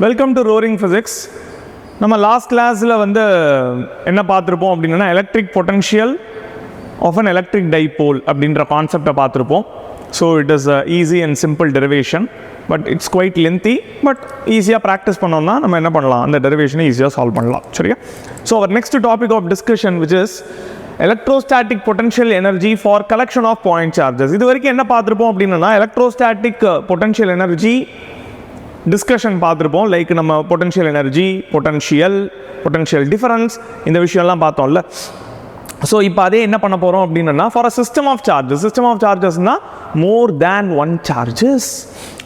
Welcome to roaring physics. நம்ம last கிளாஸில் என்ன பார்த்துருப்போம் அப்படின்னா electric potential of an electric dipole அப்படின்ற கான்செப்டை பார்த்துருப்போம். So it is easy and simple derivation, but it's quite lengthy. But ஈஸியாக ப்ராக்டிஸ் பண்ணோம்னா நம்ம என்ன பண்ணலாம், அந்த டெரிவேஷனை ஈஸியாக சால்வ் பண்ணலாம். சரியா? So our next topic of discussion which is electrostatic potential energy for collection of point charges. இது வரைக்கும் என்ன பார்த்துருப்போம் அப்படின்னா electrostatic potential energy டிஸ்கஷன் பார்த்துருப்போம். லைக் நம்ம பொட்டன்ஷியல் எனர்ஜி, பொட்டன்ஷியல் டிஃபரன்ஸ், இந்த விஷயம்லாம் பார்த்தோம்ல. ஸோ இப்போ அதே என்ன பண்ண போகிறோம் அப்படின்னா ஃபார் அ சிஸ்டம் ஆஃப் சார்ஜஸ்னால் மோர் தேன் ஒன் சார்ஜஸ்.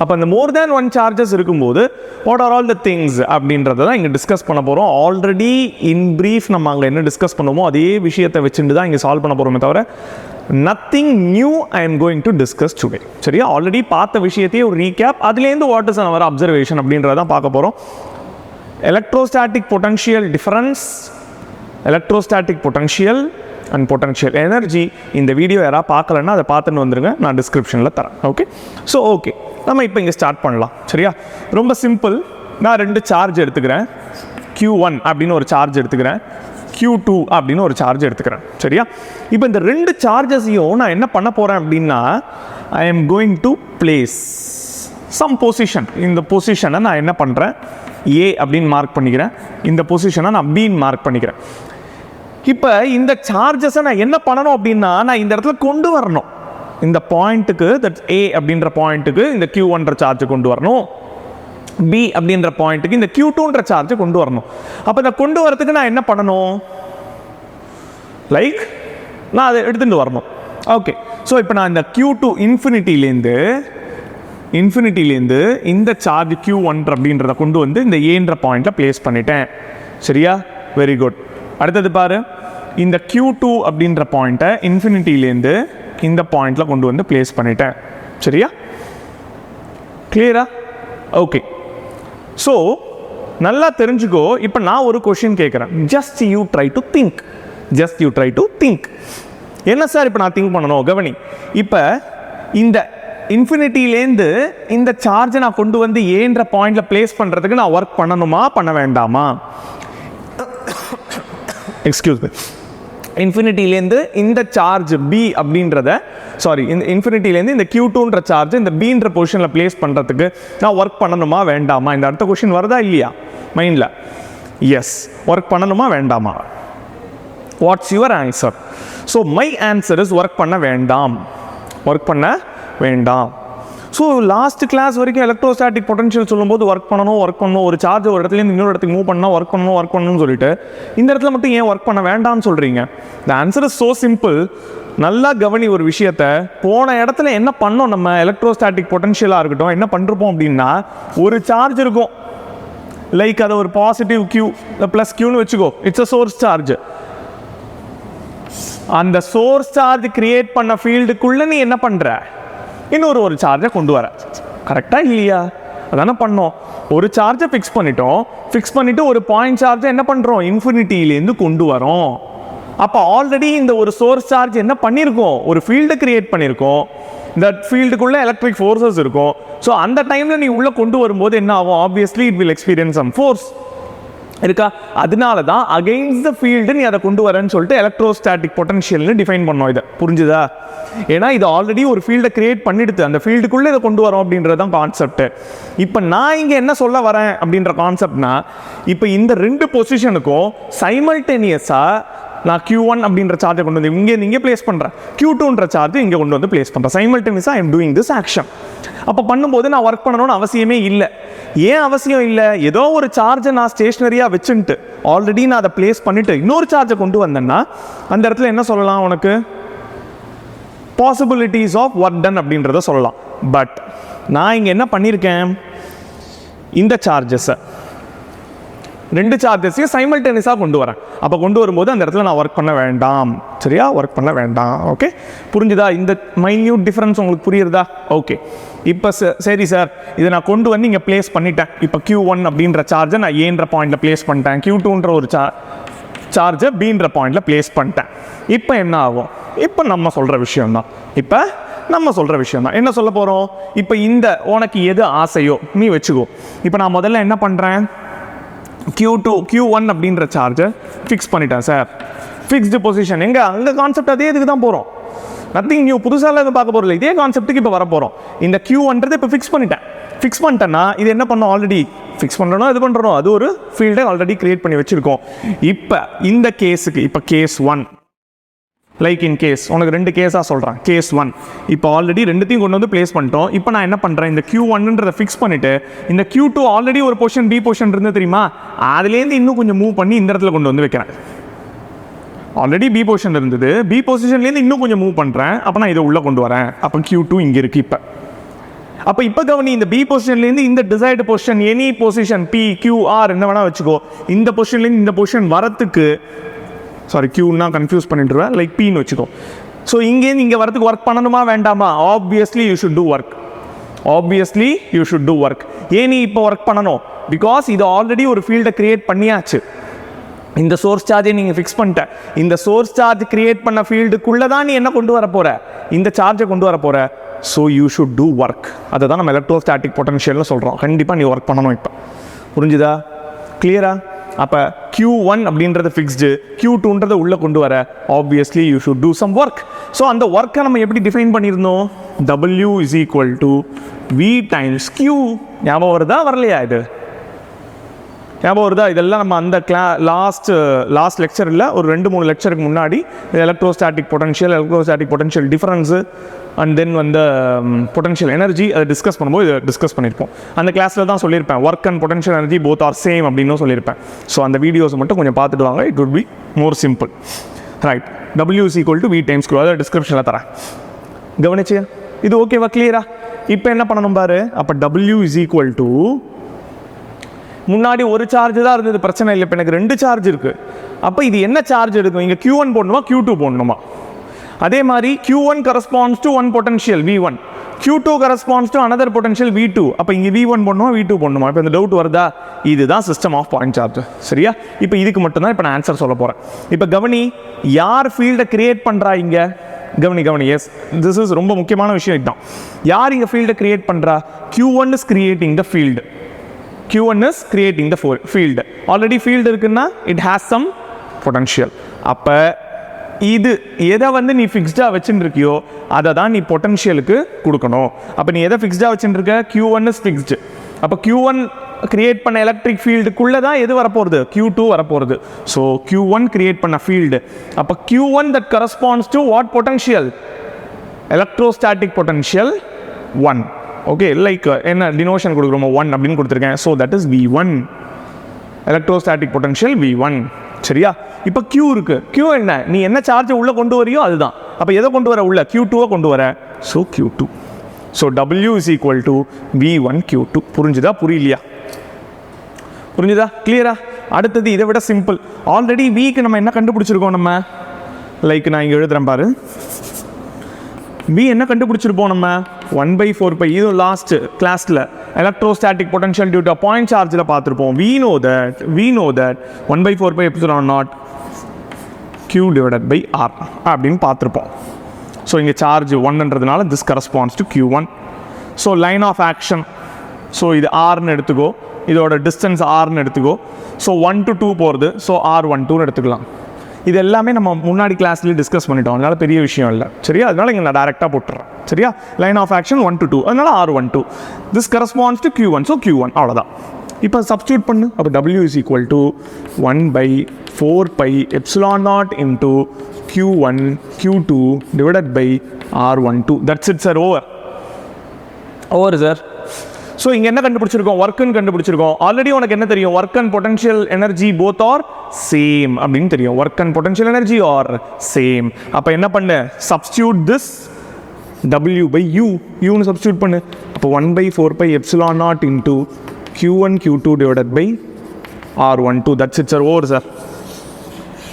அப்போ அந்த மோர் தேன் ஒன் சார்ஜஸ் இருக்கும்போது what are all the things அப்படின்றத தான் இங்கே டிஸ்கஸ் பண்ண போகிறோம். ஆல்ரெடி இன் ப்ரீஃப் நம்ம அங்கே என்ன டிஸ்கஸ் பண்ணுவோமோ அதே விஷயத்தை வச்சுட்டு தான் இங்கே சால்வ் பண்ண போகிறோமே தவிர nothing new I am going to discuss today. சரியா? ஆல்ரெடி பார்த்த விஷயத்தையே ஒரு ரீகேப், அதுலேருந்து வாட் இஸ் அவர் அப்சர்வேஷன் அப்படின்றதான் பார்க்க போகிறோம். Electrostatic potential difference, electrostatic potential and potential energy. இந்த வீடியோ யாராவது பார்க்கலன்னா அதை பார்த்துன்னு வந்துருங்க, நான் டிஸ்கிரிப்ஷனில் தரேன். ஓகே? ஸோ ஓகே, நம்ம இப்போ இங்கே ஸ்டார்ட் பண்ணலாம். சரியா? ரொம்ப சிம்பிள். நான் ரெண்டு சார்ஜ் எடுத்துக்கிறேன். Q1 அப்படின்னு ஒரு சார்ஜ் எடுத்துக்கிறேன், Q2 அப்படின்னு ஒரு சார்ஜ் எடுத்துக்கிறேன். சரியா? இப்போ இந்த ரெண்டு சார்ஜஸையும் நான் என்ன பண்ண போகிறேன் அப்படின்னா I am going to place some position. இந்த பொசிஷனை நான் என்ன பண்ணுறேன், A அப்படின்னு மார்க் பண்ணிக்கிறேன். இந்த பொசிஷனை நான் Bன்னு மார்க் பண்ணிக்கிறேன். இப்போ இந்த சார்ஜஸை நான் என்ன பண்ணணும் அப்படின்னா நான் இந்த இடத்துல கொண்டு வரணும். இந்த பாயிண்ட்டுக்கு, தட் A அப்படின்ற பாயிண்ட்டுக்கு இந்த Q1ன்ற சார்ஜை கொண்டு வரணும், B அப்படின்ற பாயிண்ட்டுக்கு இந்த Q2ன்ற சார்ஜை கொண்டு வரணும். அப்போ இதை கொண்டு வரதுக்கு நான் என்ன பண்ணணும், லைக் நான் அதை எடுத்துகிட்டு வரணும். ஓகே, ஸோ இப்போ நான் இந்த Q2 இன்ஃபினிட்டிலேருந்து இந்த சார்ஜ் Q1 அப்படின்றத கொண்டு வந்து இந்த ஏன்ற பாயிண்ட்ல பிளேஸ் பண்ணிட்டேன். சரியா? Very good. அடுத்தது பாரு, இந்த Q2 அப்படின்ற பாயிண்ட்டை இன்ஃபினிட்டிலேருந்து இந்த பாயிண்ட்ல கொண்டு வந்து பிளேஸ் பண்ணிட்டேன். சரியா? கிளியரா? ஓகே. ஸோ நல்லா தெரிஞ்சுக்கோ. இப்போ நான் ஒரு கொஸ்டின் கேட்குறேன். Just you try to think. என்ன சார் இப்போ நான் திங்க் பண்ணணும்? கவனி. இப்போ இந்த இன்ஃபினிட்டிலேருந்து இந்த சார்ஜை நான் கொண்டு வந்து ஏன்ற பாயிண்ட்ல பிளேஸ் பண்ணுறதுக்கு நான் ஒர்க் பண்ணணுமா பண்ண வேண்டாமா? Excuse me. இன்ஃபினிட்டிலேருந்து இந்த சார்ஜ் B அப்படின்றத, சாரி, இந்த இன்ஃபினிட்டிலேருந்து இந்த Q2ன்ற சார்ஜ் இந்த Bன்ற பொசிஷனில் பிளேஸ் பண்ணுறதுக்கு நான் ஒர்க் பண்ணணுமா வேண்டாமா? இந்த அடுத்த கொஸ்டின் வருதா இல்லையா மைண்டில்? எஸ், ஒர்க் பண்ணணுமா வேண்டாமா? What's your answer? So my answer is work பண்ண வேண்டாம். ஸோ லாஸ்ட் கிளாஸ் வரைக்கும் எலக்ட்ரோஸ்டாட்டிக் பொட்டன்ஷியல் சொல்லும்போது ஒர்க் பண்ணணும், ஒரு சார்ஜ் ஒரு இடத்துலேருந்து இன்னொரு இடத்துக்கு மூவ் பண்ணால் ஒர்க் பண்ணணும்னு சொல்லிட்டு இந்த இடத்துல மட்டும் ஏன் ஒர்க் பண்ண வேண்டாம்னு சொல்கிறீங்க? The answer is so simple. நல்லா கவனி ஒரு விஷயத்த. போன இடத்துல என்ன பண்ணோம், நம்ம எலக்ட்ரோஸ்டாட்டிக் பொட்டன்ஷியலாக இருக்கட்டும் என்ன பண்ணிருப்போம் அப்படின்னா ஒரு சார்ஜ் இருக்கும், லைக் அதை ஒரு பாசிட்டிவ் Q ப்ளஸ் Qன்னு வச்சுக்கோ. It's a source charge. அந்த சோர்ஸ் சார்ஜ் கிரியேட் பண்ண ஃபீல்டுக்குள்ள நீ என்ன பண்ற, இன்னொரு சார்ஜை கொண்டு வர. கரெக்டா இல்லையா? அதான பண்ணோம். ஒரு சார்ஜை ஃபிக்ஸ் பண்ணிட்டு ஒரு பாயிண்ட் சார்ஜை என்ன பண்றோம், இன்ஃபினிட்டிலேருந்து கொண்டு வரோம். அப்போ ஆல்ரெடி இந்த ஒரு சோர்ஸ் சார்ஜ் என்ன பண்ணியிருக்கோம், ஒரு ஃபீல்டை கிரியேட் பண்ணியிருக்கோம். இந்த ஃபீல்டுக்குள்ள எலக்ட்ரிக் ஃபோர்ஸஸ் இருக்கும். ஸோ அந்த டைம்ல நீ உள்ள கொண்டு வரும்போது என்ன ஆகும், obviously it will experience some force இருக்கா. அதனால தான் அகெயின்ஸ்ட் த ஃபீல்டு நீ அதை கொண்டு வரேன்னு சொல்லிட்டு எலக்ட்ரோஸ்டாட்டிக் பொட்டன்ஷியல்னு டிஃபைன் பண்ணோம். இதை புரிஞ்சுதா? ஏன்னா இது ஆல்ரெடி ஒரு ஃபீல்டை கிரியேட் பண்ணிடுது, அந்த ஃபீல்டுக்குள்ளே இதை கொண்டு வரோம் அப்படின்றது தான் கான்செப்ட். இப்போ நான் இங்கே என்ன சொல்ல வரேன் அப்படின்ற கான்செப்ட்னா, இப்போ இந்த ரெண்டு பொசிஷனுக்கும் சைமல்டேனியஸாக நான் Q1 அப்படின்ற சார்ஜை கொண்டு வந்து இங்கே பிளேஸ் பண்ணுறேன், Q2ன்ற சார்ஜை இங்கே கொண்டு வந்து பிளேஸ் பண்ணுறேன். சைமல்டேனியஸாக I am doing this action. அப்போ பண்ணும்போது நான் ஒர்க் பண்ணணும்னு அவசியமே இல்லை. ஏன் அவசியம் இல்லை? ஏதோ ஒரு சார்ஜை நான் ஸ்டேஷனரியாக வச்சுட்டு ஆல்ரெடி நான் அதை பிளேஸ் பண்ணிட்டு இன்னொரு சார்ஜை கொண்டு வந்தேன்னா அந்த இடத்துல என்ன சொல்லலாம், உனக்கு பாசிபிலிட்டிஸ் ஆஃப் ஒர்க் டன் அப்படின்றத சொல்லலாம். பட் நான் இங்கே என்ன பண்ணியிருக்கேன், இந்த சார்ஜஸை ரெண்டு சார்ஜஸையும் சைமல்டேனியஸாக கொண்டு வரேன். அப்போ கொண்டு வரும்போது அந்த இடத்துல நான் ஒர்க் பண்ண வேண்டாம். சரியா? ஒர்க் பண்ண வேண்டாம். ஓகே, புரிஞ்சுதா? இந்த மைன்யூட் டிஃபரன்ஸ் உங்களுக்கு புரியுறதா? ஓகே. இப்போ சரி சார், இதை நான் கொண்டு வந்து இங்கே பிளேஸ் பண்ணிட்டேன். இப்போ Q1 அப்படின்ற சார்ஜை நான் ஏன்ற பாயிண்ட்ல பிளேஸ் பண்ணிட்டேன், Q2ன்ற ஒரு சார்ஜை Bன்ற பாயிண்ட்ல பிளேஸ் பண்ணிட்டேன். இப்போ என்ன ஆகும்? இப்போ நம்ம சொல்கிற விஷயம் தான். இப்போ நம்ம சொல்கிற விஷயம் தான். என்ன சொல்ல போகிறோம்? இப்போ இந்த உனக்கு எது ஆசையோ நீ வச்சுக்கோ. இப்போ நான் முதல்ல என்ன பண்ணுறேன், Q1 அப்படின்ற சார்ஜை ஃபிக்ஸ் பண்ணிட்டேன் சார். ஃபிக்ஸ்டு பொசிஷன் எங்கே, அங்கே கான்செப்ட் அதே இதுக்கு தான் போகிறோம். நத்திங் நியூ, புதுசாக எதுவும் பார்க்க போகிறோம், இதே கான்செப்ட்டுக்கு இப்போ வர போகிறோம். இந்த Q1 இப்போ ஃபிக்ஸ் பண்ணிட்டேன்னா இது என்ன பண்ணோம், ஆல்ரெடி ஃபிக்ஸ் பண்ணுறோம், இது பண்ணுறோம், அது ஒரு ஃபீல்டை ஆல்ரெடி கிரியேட் பண்ணி வச்சுருக்கோம். இப்போ இந்த கேஸுக்கு, இப்போ கேஸ் 1 லைக் இன் கேஸ், உனக்கு 2 கேஸாக சொல்கிறேன். கேஸ் 1 இப்போ ஆல்ரெடி ரெண்டுத்தையும் கொண்டு வந்து பிளேஸ் பண்ணிட்டோம். இப்போ நான் என்ன பண்ணுறேன், இந்த Q1ன்றதை ஃபிக்ஸ் பண்ணிவிட்டு இந்த Q2 ஆல்ரெடி ஒரு பொசிஷன் பி பொசிஷன் இருந்து தெரியுமா, அதுலேருந்து இன்னும் கொஞ்சம் மூவ் பண்ணி இந்த இடத்துல கொண்டு வந்து வைக்கிறேன். ஆல்ரெடி பி பொசிஷன் இருந்தது, பி பொசிஷன்லேருந்து இன்னும் கொஞ்சம் மூவ் பண்ணுறேன். அப்போ நான் இதை உள்ளே கொண்டு வரேன். அப்போ Q2 இங்கே இருக்குது. இப்போ கவனி, இந்த பி பொசிஷன்லேருந்து இந்த desired position, any position P, Q, R என்ன வேணால் வச்சுக்கோ, இந்த பொசிஷன்லேருந்து இந்த பொசிஷன் வரத்துக்கு, சாரி Qன்னா கன்ஃபியூஸ் பண்ணிட்டுருவேன், லைக் Pன்னு வச்சுக்கோ. ஸோ இங்கேருந்து இங்கே வரத்துக்கு ஒர்க் பண்ணணுமா வேண்டாமா? Obviously you should two work. ஏன் நீ இப்போ ஒர்க் பண்ணணும்? பிகாஸ் இது ஆல்ரெடி ஒரு ஃபீல்டை கிரியேட் பண்ணியாச்சு. இந்த சோர்ஸ் சார்ஜை நீங்கள் ஃபிக்ஸ் பண்ணிட்ட, இந்த சோர்ஸ் சார்ஜ் கிரியேட் பண்ண ஃபீல்டுக்குள்ளே தான் நீ என்ன கொண்டு வர போகிற, இந்த சார்ஜை கொண்டு வர போகிற. So you should two work. அதை தான் நம்ம எலக்ட்ரோஸ்டாட்டிக் பொட்டன்ஷியல்னு சொல்கிறோம். கண்டிப்பாக நீ ஒர்க் பண்ணணும். இப்போ புரிஞ்சுதா, கிளியரா? அப்போ Q1 அப்படின்றது ஃபிக்ஸ்டு, Q2ன்றதை உள்ளே கொண்டு வர, obviously you should do some work. So அந்த ஒர்க்கை நம்ம எப்படி டிஃபைன் பண்ணியிருந்தோம், W = V × Q. ஞாபகம் வருதா வரலையா? இது ஞாபகம் வருதா? இதெல்லாம் நம்ம அந்த லாஸ்ட் லெக்சரில் ஒரு 2-3 லெக்சருக்கு முன்னாடி electrostatic potential difference and then வந்து பொட்டன்ஷியல் எனர்ஜி அதை டிஸ்கஸ் பண்ணும்போது இதை டிஸ்கஸ் பண்ணியிருப்போம். அந்த கிளாஸில் தான் சொல்லியிருப்பேன், work and potential energy both are same அப்படின்னு சொல்லியிருப்பேன். ஸோ அந்த வீடியோஸ் மட்டும் கொஞ்சம் பார்த்துட்டு வாங்க, it would be more simple. Right, W = V × Q. அதை டிஸ்கிரிப்ஷனில் தரேன், கவனிச்சியா? இது ஓகேவா, கிளியரா? இப்போ என்ன பண்ணணும் பாரு. அப்போ W = முன்னாடி ஒரு சார்ஜ் தான் இருந்தது, பிரச்சனை இல்லை. இப்போ எனக்கு 2 சார்ஜ் இருக்குது. அப்போ இது என்ன சார்ஜ் எடுக்கும், இங்கே Q1 போடணுமா Q2 போடணுமா? அதே மாதிரி Q1 corresponds to one potential V1, Q2 corresponds to another potential V2. அப்போ இங்கே V1 போடணுமா V2 போடணுமா? இப்போ இந்த டவுட் வருதா? இதுதான் சிஸ்டம் ஆஃப் பாயிண்ட் சார்ஜ். சரியா? இப்போ இதுக்கு மட்டும்தான் இப்போ நான் ஆன்சர் சொல்ல போகிறேன். இப்போ கவனி, யார் ஃபீல்டை கிரியேட் பண்ணுறா இங்கே? கவனி. எஸ், திஸ் இஸ் ரொம்ப முக்கியமான விஷயம். இதுதான், யார் இங்கே ஃபீல்டை கிரியேட் பண்ணுறா? Q1 is creating the field. Q1 is creating the field. Already field இருக்குன்னா it has some potential. அப்போ இது எதை வந்து நீ ஃபிக்ஸ்டாக வச்சுருக்கியோ அதை தான் நீ பொட்டன்ஷியலுக்கு கொடுக்கணும். அப்போ நீ எதை ஃபிக்ஸ்டாக வச்சுருக்க? Q1 is fixed. அப்போ Q1 கிரியேட் பண்ண எலக்ட்ரிக் ஃபீல்டுக்குள்ளே தான் எது வரப்போகிறது? Q2 வரப்போகிறது. ஸோ Q1 கிரியேட் பண்ண ஃபீல்டு. அப்போ Q1 that corresponds to what potential? Electrostatic potential 1. Okay, like என்ன டினோஷன் கொடுக்குறோமோ 1 அப்படின்னு கொடுத்துருக்கேன். So that is V1, electrostatic potential V1. சரியா? இப்போ Q இருக்கு. Q என்ன? நீ என்ன சார்ஜை உள்ளே கொண்டு வரையோ அதுதான். அப்போ எதை கொண்டு வர உள்ள? Q2 கொண்டு வர. So Q2. So W = V1 Q2. புரிஞ்சுதா புரியலையா? புரிஞ்சுதா, கிளியரா? அடுத்தது இதை விட சிம்பிள். ஆல்ரெடி Vக்கு நம்ம என்ன கண்டுபிடிச்சிருக்கோம், நம்ம லைக் நான் இங்கே எழுதுறேன் பாரு. V என்ன கண்டுபிடிச்சிருப்போம் நம்ம? 1/4π. இது லாஸ்ட் கிளாஸில் electrostatic potential due to point சார்ஜில் பார்த்துருப்போம். we know that 1/4π ε0 Q / R அப்படின்னு பார்த்துருப்போம். ஸோ இங்கே சார்ஜ் 1ன்றதுனால this corresponds to Q1. So line of action, so இது Rன்னு எடுத்துக்கோ, இதோட டிஸ்டன்ஸ் Rன்னு எடுத்துக்கோ. ஸோ 1 to 2 போகிறது. ஸோ R12 எடுத்துக்கலாம். இது எல்லாமே நம்ம முன்னாடி கிளாஸ்லேயே டிஸ்கஸ் பண்ணிட்டோம், அதனால பெரிய விஷயம் இல்லை. சரியா? அதனால இங்கே நான் டேரெக்டாக போட்டுறேன். சரியா? லைன் ஆஃப் ஆக்ஷன் 1 to 2, அதனால R12. This corresponds to Q1. So Q1 அவ்வளோதான். இப்போ சப்ஸ்டியூட் பண்ணு. அப்போ W = 1/4π ε0 into Q1 Q2 / R12. That's it sir. Over sir. So இங்கே என்ன கண்டுபிடிச்சிருக்கோம்? ஒர்க்குன்னு கண்டுபிடிச்சிருக்கோம். ஆல்ரெடி உனக்கு என்ன தெரியும்? Work and potential energy both are same அப்படின்னு தெரியும். Work and potential energy or same. அப்போ என்ன பண்ணு? Substitute this W/U. யூன்னு சப்ஸ்டியூட் பண்ணு. அப்போ 1/4π ε0 into Q1 Q2 / R12. That's it sir. Over sir.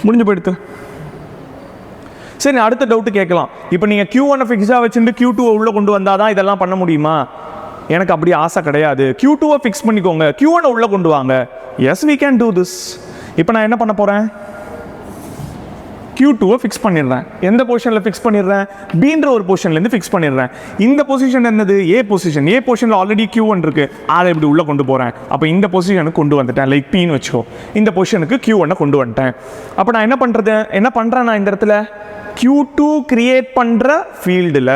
முடிஞ்சு போயிடுத்து. சரி, அடுத்த டவுட்டு கேட்கலாம். இப்போ நீங்கள் Q1 ஃபிக்ஸாக வச்சுட்டு Q2 உள்ளே கொண்டு வந்தால் தான் இதெல்லாம் பண்ண முடியுமா? எனக்கு அப்படி ஆசை கிடையாது. Q2 ஃபிக்ஸ் பண்ணிக்கோங்க, Q1 உள்ளே கொண்டு வாங்க. Yes, we can do this. இப்போ நான் என்ன பண்ண போகிறேன்? Q2 ஃபிக்ஸ் பண்ணிடுறேன். எந்த பொசிஷனில் ஃபிக்ஸ் பண்ணிடுறேன்? பீன்ற ஒரு பொசிஷன்லேருந்து ஃபிக்ஸ் பண்ணிடுறேன். இந்த பொசிஷன் என்னது? ஏ பொசிஷன். ஏ பொசிஷனில் ஆல்ரெடி Q1 இருக்குது, அதை இப்படி உள்ளே கொண்டு போகிறேன். அப்போ இந்த பொசிஷனுக்கு கொண்டு வந்துட்டேன், லைக் Pன்னு வச்சுக்கோ. இந்த பொசிஷனுக்கு Q1 கொண்டு வந்துட்டேன். அப்போ நான் என்ன பண்ணுறேன் நான் இந்த இடத்துல Q2 கிரியேட் பண்ணுற ஃபீல்டில்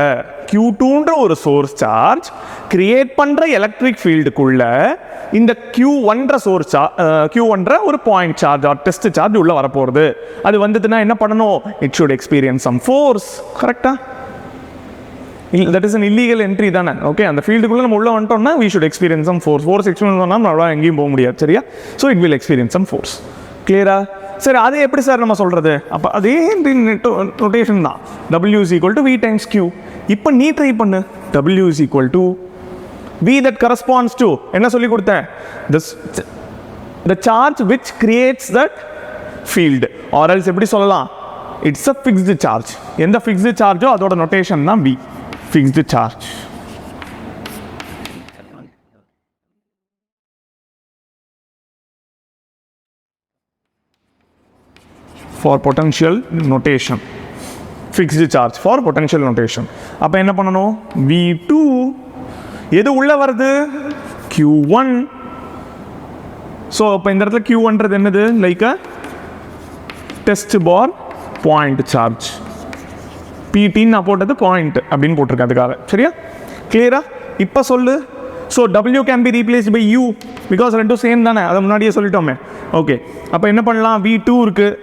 Q2ன்ற ஒரு சோர்ஸ் சார்ஜ் கிரியேட் பண்ணுற எலக்ட்ரிக் ஃபீல்டுக்குள்ள இந்த Q1ன்ற சோர்ஸ் Q1ன்ற ஒரு point charge or test charge உள்ள வரப்போகிறது. அது வந்துட்டுனா என்ன பண்ணணும்? It should experience some force. கரெக்டா? That is an illegal entry தானே. ஓகே, அந்த ஃபீல்டுக்குள்ளே நம்ம உள்ள வந்துட்டோம்னா we should experience some force. Force experience பண்ணால் நம்மளால எங்கேயும் போக முடியாது. சரியா? So it will experience some force. கிளியரா? சரி, அது எப்படி சார் நம்ம சொல்கிறது? அப்போ அதே நோட்டேஷன் தான். W is equal to V times Q. இப்போ நீ ட்ரை பண்ணு. W is equal to V that corresponds to என்ன சொல்லி கொடுத்தேன்? The charge which creates that field, or else எப்படி சொல்லலாம்? It's a fixed charge. எந்த fixed chargeோ அதோட நோட்டேஷன் தான் V, fixed charge. For potential notation, fixed charge for potential notation. அப்போ என்ன பண்ணணும்? V2 எது உள்ள வருது? Q1. ஸோ அப்போ இந்த இடத்துல Q1ன்றது என்னது? Like a test for point charge. பிடின்னு நான் போட்டது பாயிண்ட் அப்படின்னு போட்டிருக்கேன் அதுக்காக. சரியா? கிளியரா? இப்போ சொல்லு. So W can be replaced by U because ரெண்டும் சேம் தானே, அதை முன்னாடியே சொல்லிட்டோமே. ஓகே, அப்போ என்ன பண்ணலாம்? V2 இருக்குது.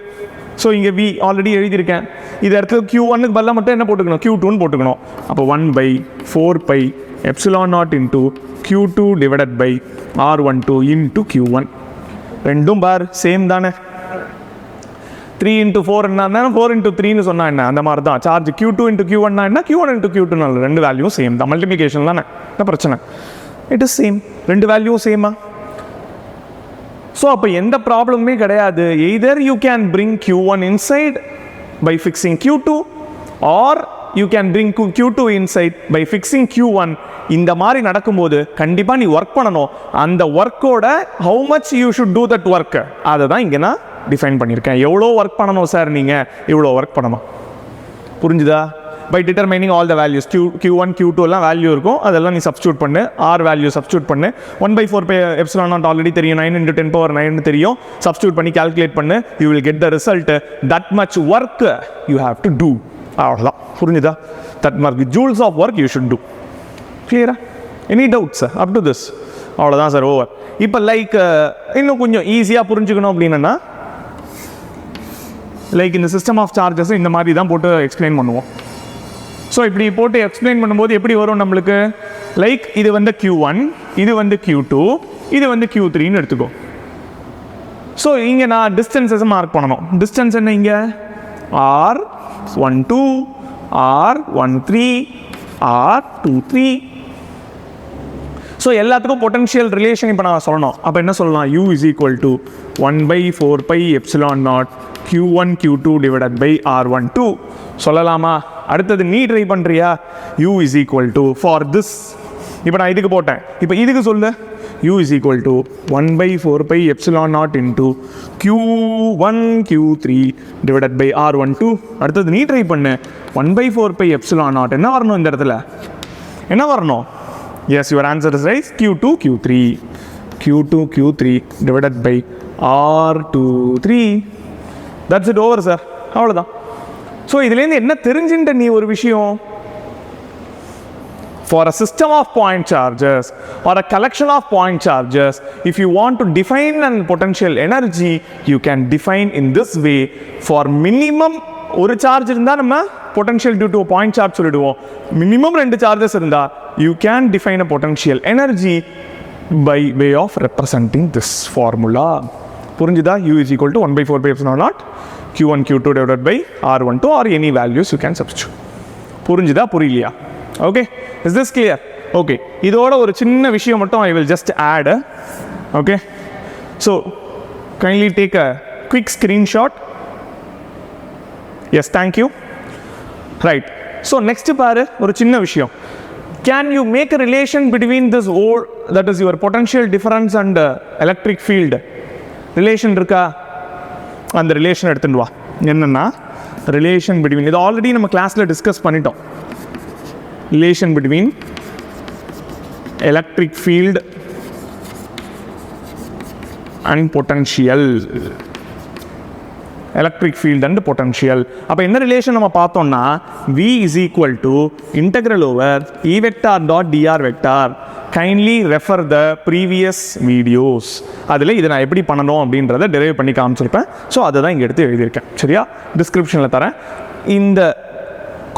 ஸோ இங்கே V ஆல்ரெடி எழுதியிருக்கேன். இது இடத்துல Q1க்கு பதிலாக மட்டும் என்ன போட்டுக்கணும்? Q2ன்னு போட்டுக்கணும். அப்போ 1/4π epsilon naught into Q2 divided by R12 into Q1. ரெண்டும் பார் சேம் தானே. 3 into 4 என்ன? 4 into 3ன்னு சொன்னால் என்ன? அந்த மாதிரி தான். சார்ஜ் Q2 into Q1 என்ன? Q1 into Q2 ரெண்டு வேல்யூவும் சேம் தான். மல்டிப்ளிகேஷன் தானே, என்ன பிரச்சனை? It is same. ரெண்டு வேல்யூவும் சேமா? ஸோ அப்போ எந்த ப்ராப்ளமே கிடையாது. Either you can bring Q1 inside by fixing Q2, or you can bring Q2 inside by fixing Q1. இந்த மாதிரி நடக்கும்போது கண்டிப்பாக நீ ஒர்க் பண்ணணும். அந்த ஒர்க்கோட how much you should do that work, அதை தான் இங்கே நான் டிஃபைன் பண்ணியிருக்கேன். எவ்வளோ ஒர்க் பண்ணணும் சார் நீங்கள்? இவ்வளோ ஒர்க் பண்ணணும். புரிஞ்சுதா? By determining all the values Q1 Q2 எல்லாம் வேல்யூ இருக்கும், அதெல்லாம் நீ சப்ஸ்டியூட் பண்ணு. R வேல்யூ சப்ஸ்டியூட் பண்ணு. 1/4π epsilon naught ஆல்ரெடி தெரியும், 9 into 10 power 9 தெரியும். சப்ஸ்டியூட் பண்ணி கால்குலேட் பண்ணு. You will get the result. That much work you have to do. அவ்வளோதான். புரிஞ்சுதா? That much joules of work you should do. கிளியரா? Any doubts up to this? அவ்வளோதான் sir, over. இப்போ like இன்னும் கொஞ்சம் ஈஸியாக புரிஞ்சுக்கணும் அப்படின்னா, லைக் இந்த சிஸ்டம் ஆஃப் சார்ஜஸ் இந்த மாதிரி தான் போட்டு எக்ஸ்பிளைன் பண்ணுவோம். ஸோ இப்படி போட்டு எக்ஸ்பிளைன் பண்ணும்போது எப்படி வரும் நம்மளுக்கு? லைக் இது வந்து Q1, இது வந்து Q2, இது வந்து Q3ன்னு எடுத்துக்கோ. ஸோ இங்கே நான் டிஸ்டன்ஸஸ் மார்க் பண்ணணும். டிஸ்டன்ஸ் என்ன? இங்கே R12, R13, R23. ஸோ எல்லாத்துக்கும் பொட்டன்ஷியல் ரிலேஷன் இப்போ நான் சொல்லணும். அப்போ என்ன சொல்லலாம்? U is equal to 1/4π epsilon naught Q1 Q2 divided by R12 சொல்லலாமா? அடுத்தது நீ ட்ரை பண்ணுறியா? U is equal to for this. இப்போ நான் இதுக்கு போட்டேன். இப்போ இதுக்கு சொல்லு. U is equal to 1/4π epsilon naught into Q1 Q3 divided by R12. அடுத்தது நீ ட்ரை பண்ணு. 1/4π epsilon naught என்ன வரணும் இந்த இடத்துல? என்ன வரணும்? Yes, your answer is right. Q2 Q3 divided by R23. That's it, over sir. அவ்வளோதான். ஸோ இதுலேருந்து என்ன தெரிஞ்சுட்ட நீ ஒரு விஷயம்? For a system of point charges or a collection of point charges, if you want to define a potential energy, you can define in this way. For minimum ஒரு charge இருந்தால் நம்ம potential due to a point charge சொல்லிடுவோம். Minimum 2 charges இருந்தால் you can define a potential energy by way of representing this formula. புரிஞ்சுதா? U is equal to 1/4π epsilon naught Q1 Q2 divided by R12 or any values you can substitute. புரிஞ்சுதா? புரியலையா? Okay, is this clear? Okay, இதோட ஒரு சின்ன விஷயம் மட்டும் I will just add. Okay, so kindly take a quick screenshot. Yes, thank you. Right, so next பாரு ஒரு சின்ன விஷயம். Can you make a relation between this whole, that is your potential difference and electric field? Relation இருக்கா? அந்த relation எடுத்துட்டு வா. என்னன்னா relation between, இது ஆல்ரெடி நம்ம கிளாஸில் டிஸ்கஸ் பண்ணிட்டோம். Relation between electric field and potential. Electric field and potential. அப்போ என்ன ரிலேஷன் நம்ம பார்த்தோம்னா V is equal to integral over E vector dot dr vector. Kindly refer the previous videos. அதில் இதை நான் எப்படி பண்ணணும் அப்படின்றத டெரைவ் பண்ணி காமிச்சிருப்பேன். ஸோ அதை தான் இங்கே எடுத்து எழுதியிருக்கேன். சரியா? டிஸ்கிரிப்ஷனில் தரேன். இந்த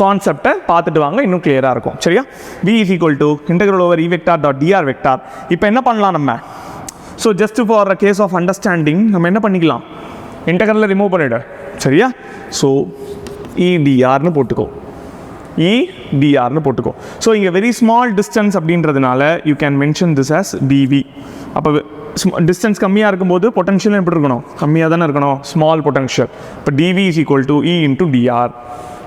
கான்செப்டை பார்த்துட்டு வாங்க, இன்னும் கிளியராக இருக்கும். சரியா? V is equal to integral over E vector dot dr vector. இப்போ என்ன பண்ணலாம் நம்ம? So just for a case of understanding நம்ம என்ன பண்ணிக்கலாம், இன்டெக்ரலை ரிமூவ் பண்ணிவிடு. சரியா? ஸோ EDRனு போட்டுக்கோ, EDRனு போட்டுக்கோ. ஸோ இங்கே வெரி ஸ்மால் டிஸ்டன்ஸ் அப்படின்றதுனால you can mention this as DV. அப்போ டிஸ்டன்ஸ் கம்மியாக இருக்கும்போது பொட்டன்ஷியல் எப்படி இருக்கணும், கம்மியாக தானே இருக்கணும், ஸ்மால் பொட்டன்ஷியல். இப்போ DV is equal to E into DR.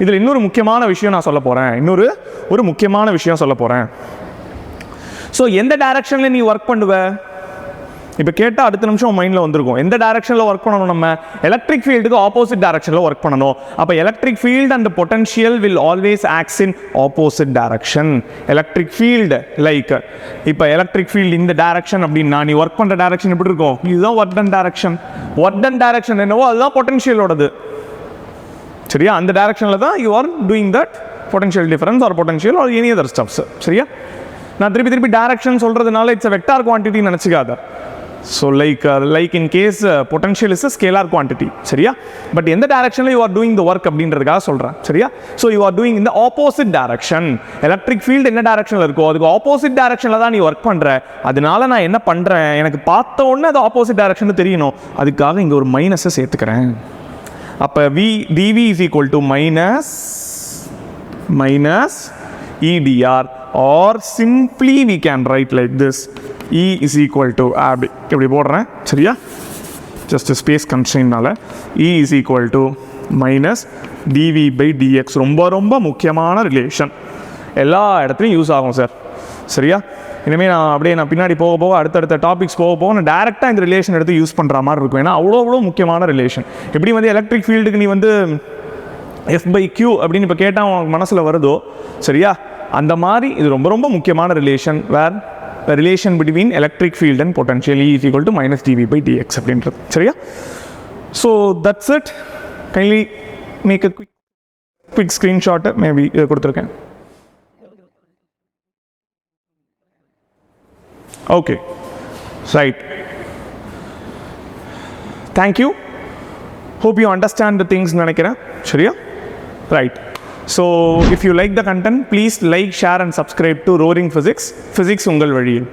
இதில் இன்னொரு முக்கியமான விஷயம் நான் சொல்ல போகிறேன், ஒரு முக்கியமான விஷயம் சொல்ல போகிறேன். ஸோ எந்த டைரக்ஷனில் நீ ஒர்க் பண்ணுவ, இப்போ கேட்டால் அடுத்த நிமிஷம் மைண்டில் வந்திருக்கும், எந்த டைரக்ஷனில் ஒர்க் பண்ணணும், நம்ம எலக்ட்ரிக் ஃபீல்டுக்கு ஆப்போசிட் டைரக்ஷனில் ஒர்க் பண்ணணும். அப்போ electric field and potential will always acts in opposite direction. Electric field like இப்போ எலக்ட்ரிக் ஃபீல்டு இந்த டைரக்ஷன் அப்படின்னா நீ ஒர்க் பண்ணுற டைரக்ஷன் எப்படி இருக்கும், இதுதான் work done direction. Work done direction என்னவோ அதுதான் பொட்டன்ஷியலோடது. சரியா? அந்த டைரக்ஷனில் தான் you are doing that potential difference or potential or any other stuffs. சரியா? நான் திருப்பி டைரக்ஷன் சொல்கிறதுனால இட்ஸ் அ வெக்டார் குவான்டிட்டி நினச்சிக்காத. So like in case potential is a scalar quantity. சரியா? பட் எந்த டைரக்ஷனில் you are doing the work அப்படின்றதுக்காக சொல்கிறேன். சரியா? ஸோ யூ ஆர் டூயிங் இந்த ஆப்போசிட் டைரக்ஷன். எலக்ட்ரிக் ஃபீல்டு என்ன டைரக்ஷனில் இருக்கோ அதுக்கு ஆப்போசிட் டைரக்ஷனில் தான் நீ ஒர்க் பண்ணுற. அதனால நான் என்ன பண்ணுறேன், எனக்கு பார்த்த உடனே அது ஆப்போசிட் டைரக்ஷன் தெரியணும், அதுக்காக இங்கே ஒரு மைனஸை சேர்த்துக்கிறேன். அப்போ DV is equal to minus EDR, or simply we can write like this, E is equal to AB. எப்படி போடுறேன்? சரியா? ஜஸ்ட் ஸ்பேஸ் கன்ஸ்ட்ரெயின்னால E is equal to minus DV by dx. ரொம்ப முக்கியமான ரிலேஷன், எல்லா இடத்துலையும் யூஸ் ஆகும் சார். சரியா? இனிமேல் நான் பின்னாடி போக அடுத்தடுத்த டாபிக்ஸ் போக நான் டேரெக்டாக இந்த ரிலேஷன் எடுத்து யூஸ் பண்ணுற மாதிரி இருக்கும். ஏன்னா அவ்வளோ முக்கியமான ரிலேஷன். எப்படி வந்து எலக்ட்ரிக் ஃபீல்டுக்கு நீ வந்து F/Q அப்படின்னு இப்போ கேட்டால் உனக்கு மனசில் வருதோ, சரியா, அந்த மாதிரி இது ரொம்ப முக்கியமான relation. Where the relation between electric field and potential E is equal to minus dV by dx அப்படின்றது. சரியா? So that's it. Kindly make a quick screenshot. Maybe இதை கொடுத்துருக்கேன். Okay, right. Thank you. Hope you understand the things நினைக்கிறேன். சரியா? Right. So if you like the content, please like, share and subscribe to Roaring Physics, Physicsungalvazhiyil.